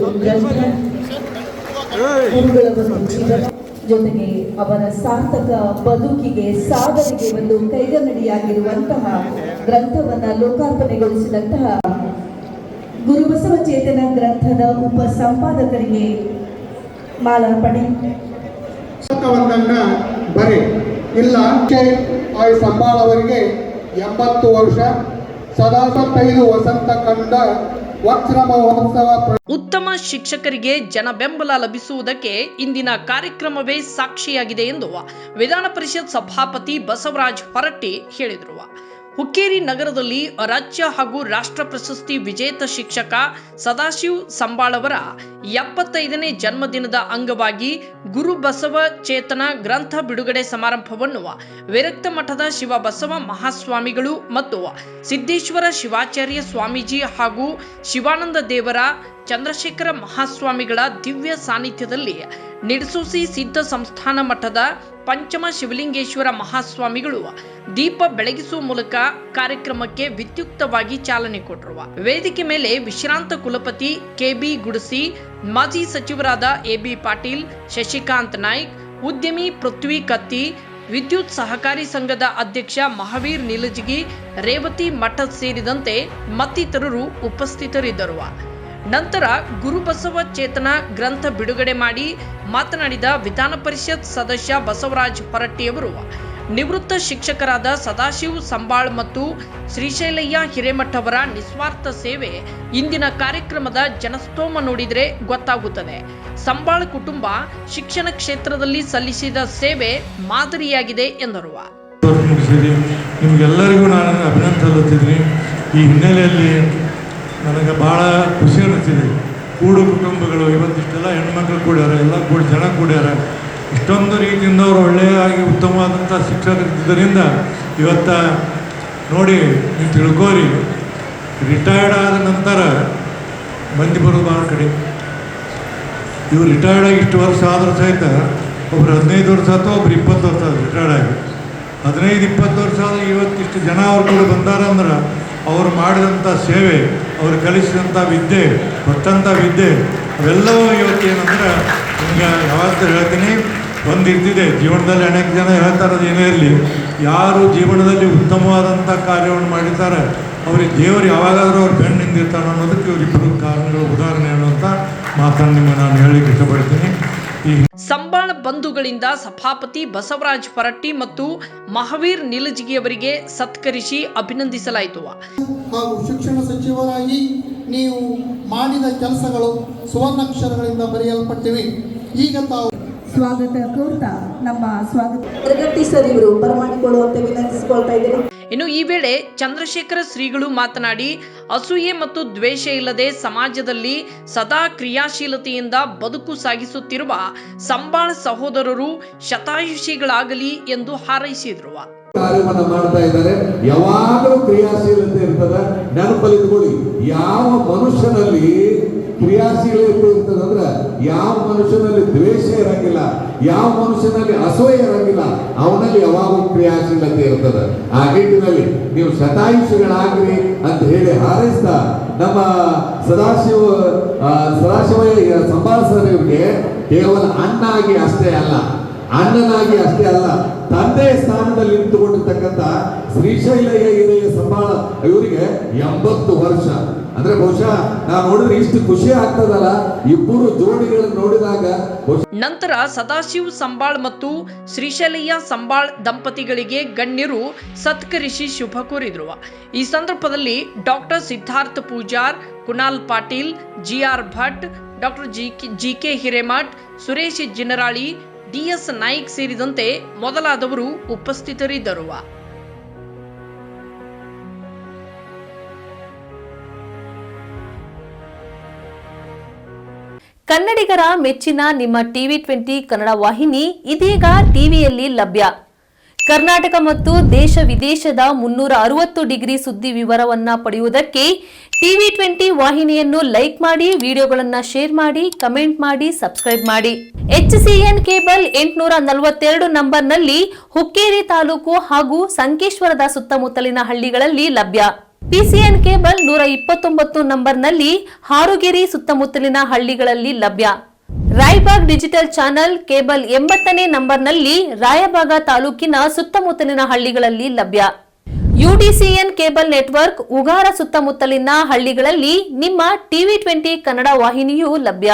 ಗುರುಗಳ ಒಂದು ಜೀವನ ಜೊತೆಗೆ ಅವರ ಸಾರ್ಥಕ ಬದುಕಿಗೆ ಸಾಧನೆಗೆ ಒಂದು ಕೈಗನ್ನಡಿಯಾಗಿರುವಂತಹ ಗ್ರಂಥವನ್ನ ಲೋಕಾರ್ಪಣೆಗೊಳಿಸಿದಂತಹ ಗುರುಬಸವ ಚೇತನ ಗ್ರಂಥದ ಉಪ ಸಂಪಾದಕರಿಗೆ ಮಾಲಾರ್ಪಣೆ. ಬರೀ ಇಲ್ಲ ಸಂಬಾಳ ಅವರಿಗೆ 80 ವರ್ಷ, 75 ವಸಂತ ಕಂಡ ವಜ್ರ ಮಹೋತ್ಸವ. ಉತ್ತಮ ಶಿಕ್ಷಕರಿಗೆ ಜನ ಬೆಂಬಲ ಲಭಿಸುವುದಕ್ಕೆ ಇಂದಿನ ಕಾರ್ಯಕ್ರಮವೇ ಸಾಕ್ಷಿಯಾಗಿದೆ ಎಂದು ವಿಧಾನ ಪರಿಷತ್ ಸಭಾಪತಿ ಬಸವರಾಜ ಹೊರಟ್ಟಿ ಹೇಳಿದರು. ಹುಕ್ಕೇರಿ ನಗರದಲ್ಲಿ ರಾಜ್ಯ ಹಾಗೂ ರಾಷ್ಟ್ರ ಪ್ರಶಸ್ತಿ ವಿಜೇತ ಶಿಕ್ಷಕ ಸದಾಶಿವ್ ಸಂಬಾಳವರ 75ನೇ ಜನ್ಮದಿನದ ಅಂಗವಾಗಿ ಗುರು ಬಸವ ಚೇತನ ಗ್ರಂಥ ಬಿಡುಗಡೆ ಸಮಾರಂಭವನ್ನು ವಿರಕ್ತ ಮಠದ ಶಿವ ಬಸವ ಮಹಾಸ್ವಾಮಿಗಳು ಮತ್ತು ಸಿದ್ದೇಶ್ವರ ಶಿವಾಚಾರ್ಯ ಸ್ವಾಮೀಜಿ ಹಾಗೂ ಶಿವಾನಂದ ದೇವರ ಚಂದ್ರಶೇಖರ ಮಹಾಸ್ವಾಮಿಗಳ ದಿವ್ಯ ಸಾನ್ನಿಧ್ಯದಲ್ಲಿ ನಿಡಸೋಸಿ ಸಿದ್ಧ ಸಂಸ್ಥಾನ ಮಠದ ಪಂಚಮ ಶಿವಲಿಂಗೇಶ್ವರ ಮಹಾಸ್ವಾಮಿಗಳು ದೀಪ ಬೆಳಗಿಸುವ ಮೂಲಕ ಕಾರ್ಯಕ್ರಮಕ್ಕೆ ವಿದ್ಯುಕ್ತವಾಗಿ ಚಾಲನೆ ಕೊಟ್ಟರು. ವೇದಿಕೆ ಮೇಲೆ ವಿಶ್ರಾಂತ ಕುಲಪತಿ ಕೆಬಿ ಗುಡಸಿ, ಮಾಜಿ ಸಚಿವರಾದ ಎಬಿ ಪಾಟೀಲ್, ಶಶಿಕಾಂತ್ ನಾಯ್ಕ್, ಉದ್ಯಮಿ ಪೃಥ್ವಿ ಕತ್ತಿ, ವಿದ್ಯುತ್ ಸಹಕಾರಿ ಸಂಘದ ಅಧ್ಯಕ್ಷ ಮಹಾವೀರ್ ನಿಲಜಗಿ, ರೇವತಿ ಮಠ ಸೇರಿದಂತೆ ಮತ್ತಿತರರು ಉಪಸ್ಥಿತರಿದ್ದರು. ನಂತರ ಗುರುಬಸವ ಚೇತನ ಗ್ರಂಥ ಬಿಡುಗಡೆ ಮಾಡಿ ಮಾತನಾಡಿದ ವಿಧಾನ ಪರಿಷತ್ ಸದಸ್ಯ ಬಸವರಾಜ ಹೊರಟ್ಟಿಯವರು, ನಿವೃತ್ತ ಶಿಕ್ಷಕರಾದ ಸದಾಶಿವ್ ಸಂಬಾಳ್ ಮತ್ತು ಶ್ರೀಶೈಲಯ್ಯ ಹಿರೇಮಠ ಅವರ ನಿಸ್ವಾರ್ಥ ಸೇವೆ ಇಂದಿನ ಕಾರ್ಯಕ್ರಮದ ಜನಸ್ತೋಮ ನೋಡಿದರೆ ಗೊತ್ತಾಗುತ್ತದೆ. ಸಂಬಾಳ್ ಕುಟುಂಬ ಶಿಕ್ಷಣ ಕ್ಷೇತ್ರದಲ್ಲಿ ಸಲ್ಲಿಸಿದ ಸೇವೆ ಮಾದರಿಯಾಗಿದೆ ಎಂದರು. ನಿಮಗೆಲ್ಲರಿಗೂ ನಾನು ಅಭಿನಂದನೆ ಸಲ್ಲಿಸ್ತಿದ್ದೀನಿ. ಈ ಹಿನ್ನೆಲೆಯಲ್ಲಿ ನನಗೆ ಭಾಳ ಖುಷಿ ಅನ್ನಿಸ್ತಿದೆ. ಕೂಡು ಕುಟುಂಬಗಳು ಇವತ್ತಿಷ್ಟೆಲ್ಲ ಹೆಣ್ಮಕ್ಳು ಕೂಡ್ಯಾರ, ಎಲ್ಲ ಜನ ಕೂಡ್ಯಾರ. ಇಷ್ಟೊಂದು ರೀತಿಯಿಂದ ಅವರು ಒಳ್ಳೆಯಾಗಿ ಉತ್ತಮವಾದಂಥ ಶಿಕ್ಷಕರಿದ್ದರಿಂದ ಇವತ್ತು ನೋಡಿ ನೀವು ತಿಳ್ಕೋರಿ, ರಿಟೈರ್ಡ್ ಆದ ನಂತರ ಮಂದಿ ಬರೋದು ಭಾಳ ಕಡಿಮೆ. ಇವರು ರಿಟೈರ್ಡ್ ಆಗಿ ಇಷ್ಟು ವರ್ಷ ಆದರೂ ಸಹಿತ ಒಬ್ರು 15 ವರ್ಷ ಅಥವಾ ಒಬ್ರು 20 ವರ್ಷ ಆದ್ರು ರಿಟೈರ್ಡ್ ಆಗಿ. 15-20 ವರ್ಷ ಆದಾಗ ಇವತ್ತಿಷ್ಟು ಜನ ಅವ್ರ ಕೂಡ ಬಂದಾರಂದ್ರೆ ಅವರು ಮಾಡಿದಂಥ ಸೇವೆ, ಅವರು ಕಲಿಸಿದಂಥ ವಿದ್ಯೆ, ಕೊಟ್ಟಂಥ ವಿದ್ಯೆ ಅವೆಲ್ಲವೂ ಇವತ್ತೇನಂದ್ರೆ ನಿಮ್ಗೆ ಯಾವತ್ತೂ ಹೇಳ್ತೀನಿ, ಒಂದು ಇರ್ತಿದೆ ಜೀವನದಲ್ಲಿ. ಅನೇಕ ಜನ ಹೇಳ್ತಾರದು ಏನೇ ಇರಲಿ, ಯಾರು ಜೀವನದಲ್ಲಿ ಉತ್ತಮವಾದಂಥ ಕಾರ್ಯವನ್ನು ಮಾಡಿದ್ದಾರೆ ಅವ್ರಿಗೆ ದೇವರು ಯಾವಾಗಾದರೂ ಅವ್ರು ಬೆನ್ನು ನಿಂದಿರ್ತಾನೆ ಅನ್ನೋದಕ್ಕೆ ಇವರಿಬ್ಬರು ಕಾರಣಗಳು ಉದಾಹರಣೆ ಅನ್ನುವಂಥ ಮಾತನ್ನು ನಿಮ್ಮ ನಾನು ಹೇಳಿಕ್ಕೆ ಇಷ್ಟಪಡ್ತೀನಿ. ಸಂಬಾಳ ಬಂಧುಗಳಿಂದ ಸಭಾಪತಿ ಬಸವರಾಜ ಹೊರಟ್ಟಿ ಮತ್ತು ಮಹಾವೀರ್ ನಿಲಜಗಿಯವರಿಗೆ ಸತ್ಕರಿಸಿ ಅಭಿನಂದಿಸಲಾಯಿತು. ಹಾಗೂ ಶಿಕ್ಷಣ ಸಚಿವರಾಗಿ ನೀವು ಮಾಡಿದ ಕೆಲಸಗಳು ಸುವರ್ಣಾಕ್ಷರಗಳಿಂದ ಬರೆಯಲ್ಪಟ್ಟಿವೆ. ಈಗ ತಾವು ಸ್ವಾಗತ ಕೋರ್ತಾ ನಮ್ಮ ಸ್ವಾಗತ ಪ್ರಗತಿ ಸರ್ ಇವರು ಬರಮಾಡಿಕೊಳ್ಳುವಂತೆ ವಿನಂತಿಸಿಕೊಳ್ತಾ ಇದ್ದೇನೆ. ಇನ್ನು ಈ ವೇಳೆ ಚಂದ್ರಶೇಖರ ಶ್ರೀಗಳು ಮಾತನಾಡಿ, ಅಸೂಯೆ ಮತ್ತು ದ್ವೇಷ ಇಲ್ಲದೆ ಸಮಾಜದಲ್ಲಿ ಸದಾ ಕ್ರಿಯಾಶೀಲತೆಯಿಂದ ಬದುಕು ಸಾಗಿಸುತ್ತಿರುವ ಸಂಬಾಳ ಸಹೋದರರು ಶತಾಯುಷಿಗಳಾಗಲಿ ಎಂದು ಹಾರೈಸಿದರು. ಕಾರ್ಯವನ್ನು ಮಾಡ್ತಾ ಇದ್ದಾರೆ, ಯಾವಾಗಲೂ ಕ್ರಿಯಾಶೀಲತೆ ಇರ್ತದೆ. ನೆನಪಲ್ಲಿಟ್ಕೊಳ್ಳಿ, ಯಾವ ಮನುಷ್ಯನಲ್ಲಿ ಕ್ರಿಯಾಶೀಲತೆ ಇರ್ತದಂದ್ರೆ ಯಾವ ಮನುಷ್ಯನಲ್ಲಿ ದ್ವೇಷ ಇರಂಗಿಲ್ಲ, ಯಾವ ಮನುಷ್ಯನಲ್ಲಿ ಅಸೂಯೆ ಇರಂಗಿಲ್ಲ, ಅವನಲ್ಲಿ ಯಾವಾಗಲೂ ಕ್ರಿಯಾಶೀಲತೆ ಇರ್ತದೆ. ಆ ನಿಟ್ಟಿನಲ್ಲಿ ನೀವು ಶತಾಯುಷಿಗಳಾಗ್ರಿ ಅಂತ ಹೇಳಿ ಹಾರೈಸ್ತಾ ನಮ್ಮ ಸದಾಶಿವಯ್ಯ ಸಂಬಾಳ ಸರ್ ಇವರಿಗೆ ಕೇವಲ ಅಣ್ಣನಾಗಿ ಅಷ್ಟೇ ಅಲ್ಲ, ತಂದೆ ಸ್ಥಾನದಲ್ಲಿ ನಿಂತುಕೊಂಡಿರ್ತಕ್ಕಂಥ ಶ್ರೀಶೈಲಯ್ಯ ಹಿರಿಯ ಸಂಬಾಳ ಇವರಿಗೆ 80 ವರ್ಷ ಅಂದ್ರೆ ಬಹುಶಃ ನಾವು ನೋಡಿದ್ರೆ ಇಷ್ಟು ಖುಷಿ ಆಗ್ತದಲ್ಲ ಇಬ್ಬರು ಜೋಡಿಗಳನ್ನು ನೋಡಿದಾಗ. ನಂತರ ಸದಾಶಿವ್ ಸಂಬಾಳ್ ಮತ್ತು ಶ್ರೀಶೈಲಯ್ಯ ಸಂಬಾಳ್ ದಂಪತಿಗಳಿಗೆ ಗಣ್ಯರು ಸತ್ಕರಿಸಿ ಶುಭ ಕೋರಿದ್ರು. ಈ ಸಂದರ್ಭದಲ್ಲಿ doctor Siddharth Pujar, Kunal Patil, GR Bhat, doctor GK Hiremath, Suresh Jinarali, DS Naik ಸೇರಿದಂತೆ ಮೊದಲಾದವರು ಉಪಸ್ಥಿತರಿದ್ದರು. ಕನ್ನಡಿಗರ ಮೆಚ್ಚಿನ ನಿಮ್ಮ ಟಿವಿ 20 ಕನ್ನಡ ವಾಹಿನಿ ಇದೀಗ ಟಿವಿಯಲ್ಲಿ ಲಭ್ಯ. ಕರ್ನಾಟಕ ಮತ್ತು ದೇಶ ವಿದೇಶದ 360 ಡಿಗ್ರಿ ಸುದ್ದಿ ವಿವರವನ್ನ ಪಡೆಯುವುದಕ್ಕೆ ಟಿವಿ 20 ವಾಹಿನಿಯನ್ನು ಲೈಕ್ ಮಾಡಿ, ವಿಡಿಯೋಗಳನ್ನು ಶೇರ್ ಮಾಡಿ, ಕಮೆಂಟ್ ಮಾಡಿ, ಸಬ್ಸ್ಕ್ರೈಬ್ ಮಾಡಿ. HCN ಕೇಬಲ್ 842 ನಂಬರ್ನಲ್ಲಿ ಹುಕ್ಕೇರಿ ತಾಲೂಕು ಹಾಗೂ ಸಂಕೇಶ್ವರದ ಸುತ್ತಮುತ್ತಲಿನ ಹಳ್ಳಿಗಳಲ್ಲಿ ಲಭ್ಯ. ಪಿಸಿಎನ್ ಕೇಬಲ್ 129 ನಂಬರ್ನಲ್ಲಿ ಹಾರುಗೆರೆ ಸುತ್ತಮುತ್ತಲಿನ ಹಳ್ಳಿಗಳಲ್ಲಿ ಲಭ್ಯ. ರಾಯಬಾಗ್ ಡಿಜಿಟಲ್ ಚಾನೆಲ್ ಕೇಬಲ್ 80ನೇ ನಂಬರ್ನಲ್ಲಿ ರಾಯಬಾಗ ತಾಲೂಕಿನ ಸುತ್ತಮುತ್ತಲಿನ ಹಳ್ಳಿಗಳಲ್ಲಿ ಲಭ್ಯ. ಯುಡಿಸಿಎನ್ ಕೇಬಲ್ ನೆಟ್ವರ್ಕ್ ಉಗಾರ ಸುತ್ತಮುತ್ತಲಿನ ಹಳ್ಳಿಗಳಲ್ಲಿ ನಿಮ್ಮ ಟಿವಿ 20 ಕನ್ನಡ ವಾಹಿನಿಯೂ ಲಭ್ಯ.